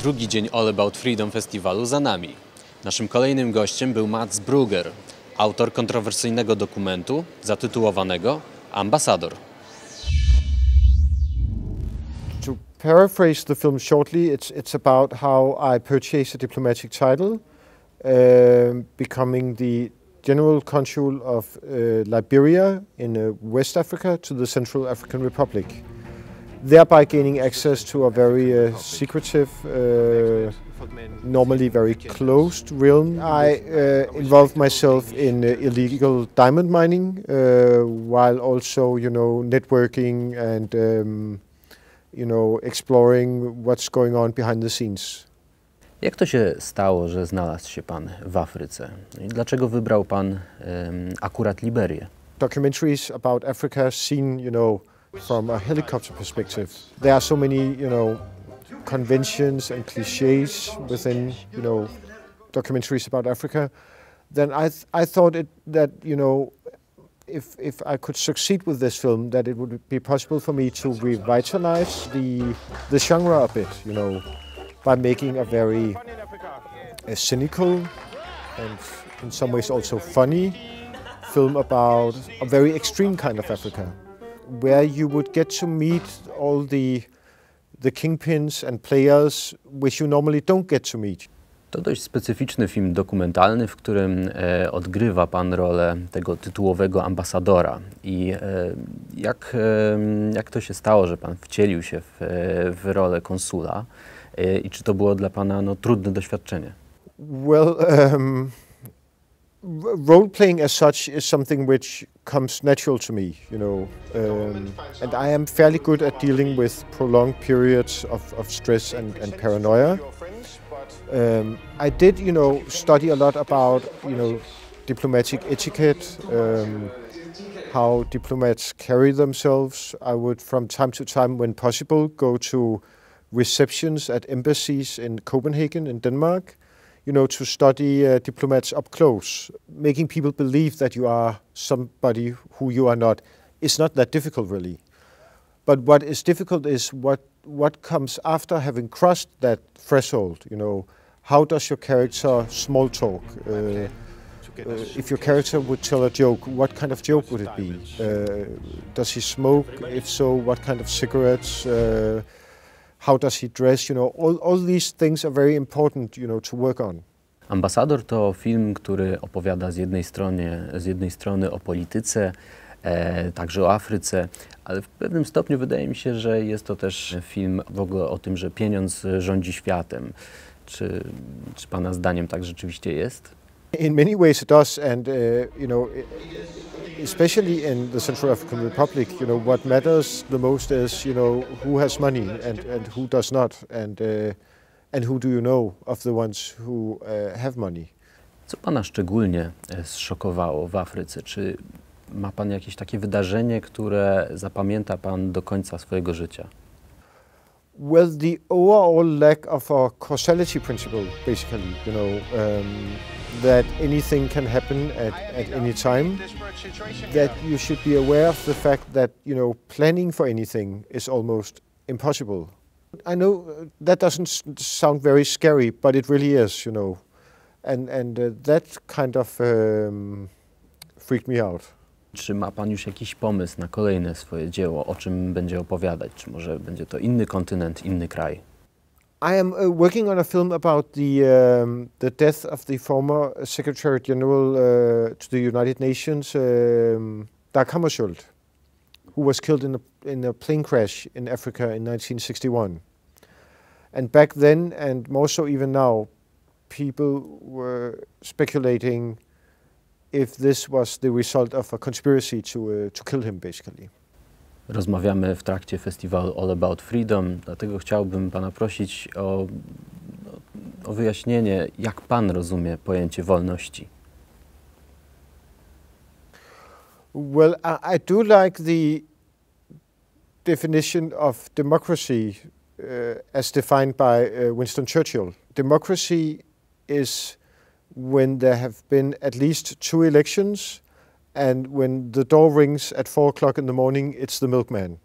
Drugi dzień All About Freedom Festiwalu za nami. Naszym kolejnym gościem był Madsem Bruggerem, autor kontrowersyjnego dokumentu zatytułowanego Ambasador. To paraphrase the film shortly, it's about how I purchased a diplomatic title, becoming the General Consul of Liberia in West Africa to the Central African Republic, thereby gaining access to a very secretive, normally very closed realm. I involved myself in illegal diamond mining, while also, networking and, exploring what's going on behind the scenes. Jak to się stało, że znalazł się Pan w Afryce? I dlaczego wybrał Pan akurat Liberię? Documentaries about Africa seen, from a helicopter perspective. There are so many, conventions and cliches within, documentaries about Africa. Then I thought that, if I could succeed with this film, that it would be possible for me to revitalize the genre a bit, by making a very cynical and in some ways also funny film about a very extreme kind of Africa, where you would get to meet all the kingpins and players which you normally don't get to meet. To dość specyficzny film dokumentalny, w którym odgrywa Pan rolę tego tytułowego ambasadora. I jak to się stało, że Pan wcielił się w rolę konsula? I czy to było dla Pana trudne doświadczenie? Well, role playing as such is something which comes natural to me, and I am fairly good at dealing with prolonged periods of stress and paranoia. I did, study a lot about, diplomatic etiquette, how diplomats carry themselves. I would, from time to time, when possible, go to receptions at embassies in Copenhagen in Denmark, to study diplomats up close. Making people believe that you are somebody who you are not is not that difficult, really. But what is difficult is what comes after having crossed that threshold. How does your character small talk? If your character would tell a joke, what kind of joke would it be? Does he smoke? If so, what kind of cigarettes? How does he dress? All these things are very important, to work on. Ambasador to film, który opowiada z jednej strony o polityce, także o Afryce, ale w pewnym stopniu wydaje mi się, że jest to też film w ogóle o tym, że pieniądz rządzi światem. Czy Pana zdaniem tak rzeczywiście jest? In many ways it does, and especially in the Central African Republic, what matters the most is, who has money and who does not, and who do you know of the ones who have money. Co Pana szczególnie zszokowało w Afryce? Czy ma Pan jakieś takie wydarzenie, które zapamięta Pan do końca swojego życia? Well, the overall lack of a causality principle, basically, that anything can happen at any time, that you should be aware of the fact that, planning for anything is almost impossible. I know that doesn't sound very scary, but it really is, and that kind of freaked me out. Czy ma Pan już jakiś pomysł na kolejne swoje dzieło, o czym będzie opowiadać? Czy może będzie to inny kontynent, inny kraj? I am working on a film about the death of the former Secretary General to the United Nations, Dag Hammarskjöld, who was killed in a plane crash in Africa in 1961. And back then, and more so even now, people were speculating if this was the result of a conspiracy to kill him, basically. Rozmawiamy w trakcie festiwalu All About Freedom, dlatego chciałbym Pana prosić o wyjaśnienie, jak Pan rozumie pojęcie wolności. Well, I do like the definition of democracy as defined by Winston Churchill. Democracy is when there have been at least 2 elections, and when the door rings at 4 o'clock in the morning, it's the milkman.